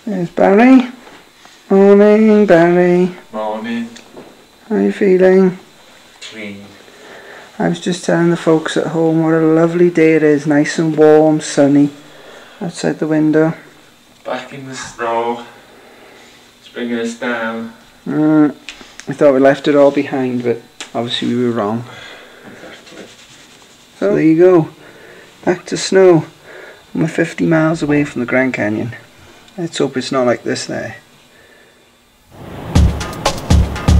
There's Barry. Morning, Barry. Morning. How are you feeling? Clean. I was just telling the folks at home what a lovely day it is, nice and warm, sunny, outside the window. Back in the snow. It's bringing us down. We thought we left it all behind, but obviously we were wrong. Exactly. So there you go. Back to snow. We're 50 miles away from the Grand Canyon. Let's hope it's not like this there.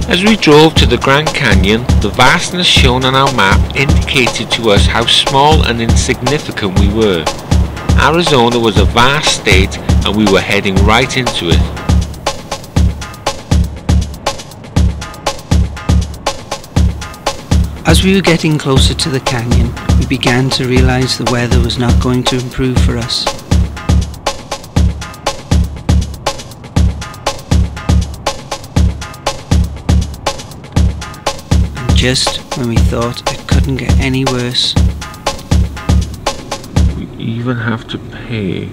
As we drove to the Grand Canyon, the vastness shown on our map indicated to us how small and insignificant we were. Arizona was a vast state and we were heading right into it. As we were getting closer to the canyon, we began to realize the weather was not going to improve for us. And just when we thought it couldn't get any worse, We even have to pay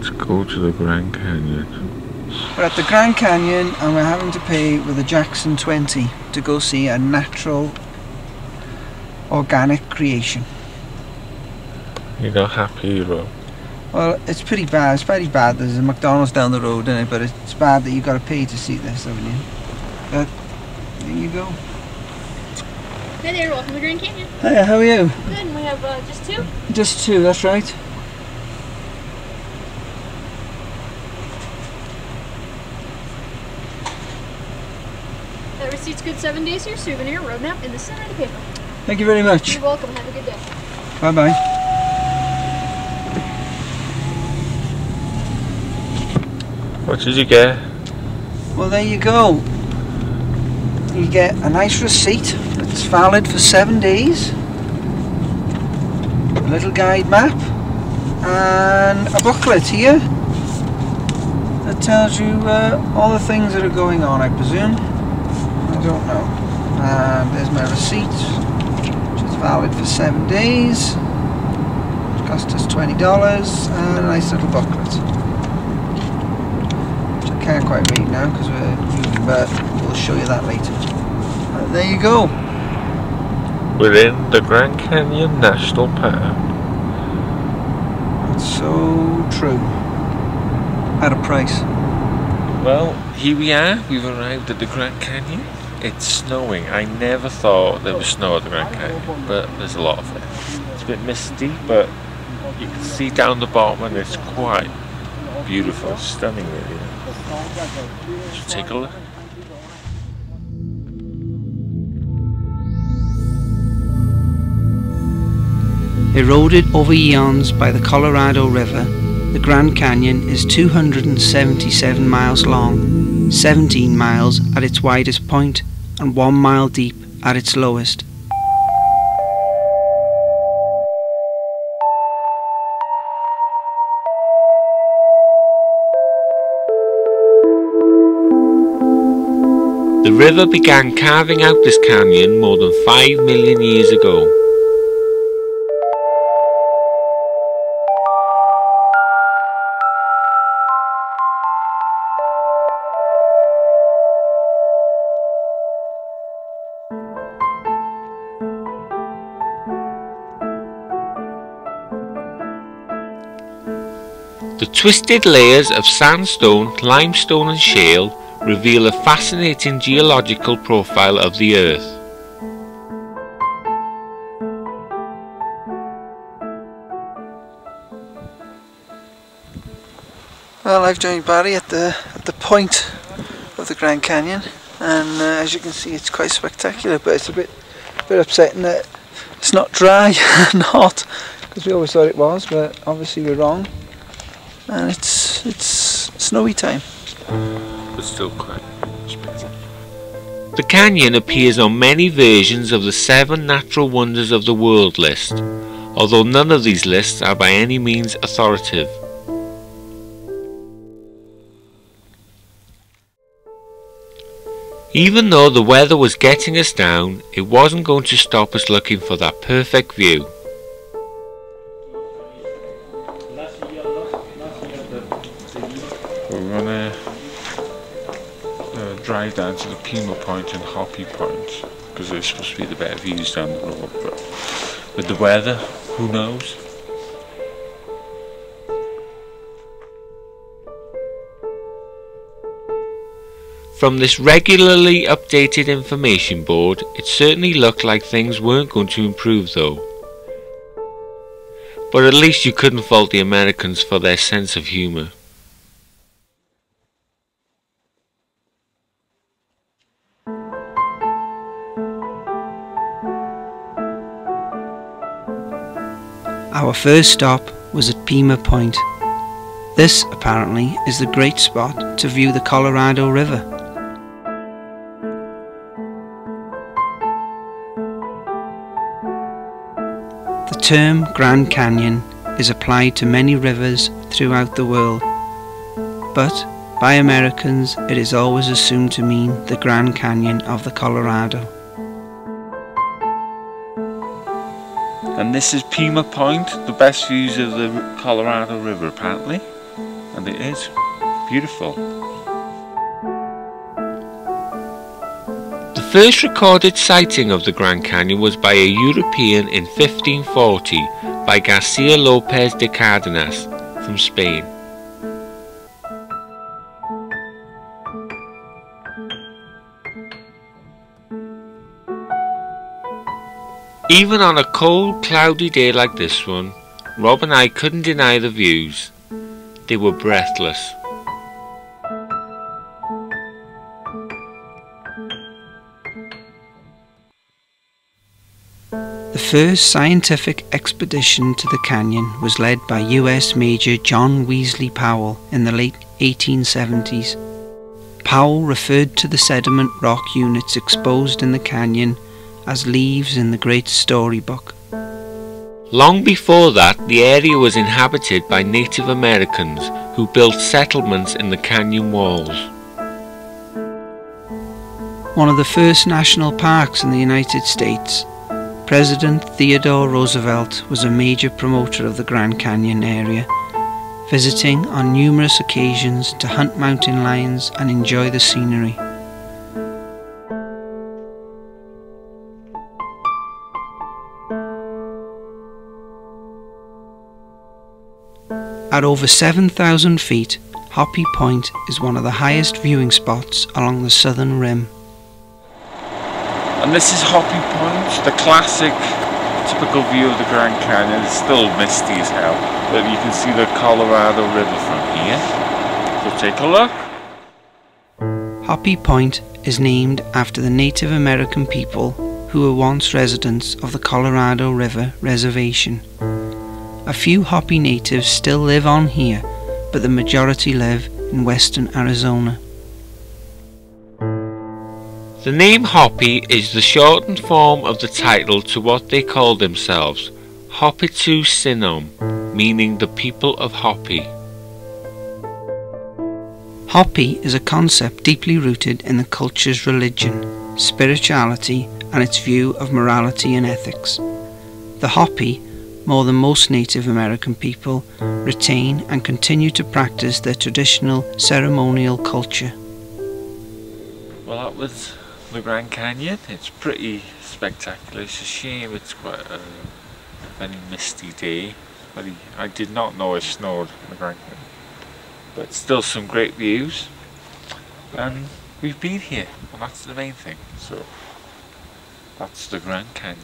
to go to the Grand Canyon. we're at the Grand Canyon and we're having to pay with a Jackson 20 to go see a natural, organic creation. You're not happy, Rob? Well, it's pretty bad. It's pretty bad. There's a McDonald's down the road, isn't it? But it's bad that you've got to pay to see this, haven't you? But there you go. Hey there, welcome to Grand Canyon. Hiya, how are you? Good, and we have just two. Just two, that's right. That receipt's good 7 days here, souvenir, road map, in the center of the paper. Thank you very much. You're welcome, have a good day. Bye bye. What did you get? Well, there you go. You get a nice receipt that's valid for 7 days, a little guide map, and a booklet here that tells you all the things that are going on, I presume. I don't know. And there's my receipt, which is valid for 7 days. It cost us $20, and a nice little booklet. Which I can't quite read now because we're moving, but we'll show you that later. There you go. Within the Grand Canyon National Park. That's so true. At a price. Well, here we are. We've arrived at the Grand Canyon. It's snowing. I never thought there was snow at the Grand Canyon, but there's a lot of it. It's a bit misty, but you can see down the bottom and it's quite beautiful, stunning really. Let's take a look. Eroded over eons by the Colorado River, the Grand Canyon is 277 miles long, 17 miles at its widest point, and 1 mile deep at its lowest. The river began carving out this canyon more than 5 million years ago. The twisted layers of sandstone, limestone and shale reveal a fascinating geological profile of the Earth. Well, I've joined Barry at the point of the Grand Canyon, and as you can see, it's quite spectacular. But it's a bit upsetting that it's not dry and hot, because we always thought it was, but obviously we're wrong. And it's snowy time. But still quite spectacular. The canyon appears on many versions of the 7 Natural Wonders of the World list, although none of these lists are by any means authoritative. Even though the weather was getting us down, it wasn't going to stop us looking for that perfect view. drive down to the Pima Point and Hoppy Point because there's supposed to be the better views down the road, but with the weather, who knows? From this regularly updated information board, it certainly looked like things weren't going to improve though. But at least you couldn't fault the Americans for their sense of humour. Our first stop was at Pima Point. This, apparently, is the great spot to view the Colorado River. The term Grand Canyon is applied to many rivers throughout the world, but by Americans it is always assumed to mean the Grand Canyon of the Colorado. And this is Pima Point, the best views of the Colorado River apparently, and it is beautiful. The first recorded sighting of the Grand Canyon was by a European in 1540 by Garcia Lopez de Cardenas from Spain. Even on a cold, cloudy day like this one, Rob and I couldn't deny the views. They were breathless. The first scientific expedition to the canyon was led by U.S. Major John Weasley Powell in the late 1870s. Powell referred to the sediment rock units exposed in the canyon as leaves in the great storybook. Long before that, the area was inhabited by Native Americans who built settlements in the canyon walls. One of the first national parks in the United States, President Theodore Roosevelt was a major promoter of the Grand Canyon area, visiting on numerous occasions to hunt mountain lions and enjoy the scenery. At over 7,000 feet, Hoppy Point is one of the highest viewing spots along the southern rim. And this is Hoppy Point, the classic, typical view of the Grand Canyon. It's still misty as hell, but you can see the Colorado River from here. So take a look. Hoppy Point is named after the Native American people who were once residents of the Colorado River Reservation. A few Hopi natives still live on here, but the majority live in western Arizona. The name Hopi is the shortened form of the title to what they call themselves, Hopitu Sinom, meaning the people of Hopi. Hopi is a concept deeply rooted in the culture's religion, spirituality, and its view of morality and ethics. The Hopi, more than most Native American people, retain and continue to practice their traditional ceremonial culture. Well, that was the Grand Canyon. It's pretty spectacular. It's a shame it's quite a very misty day. I did not know it snowed in the Grand Canyon. But still some great views. And we've been here, and that's the main thing. So that's the Grand Canyon.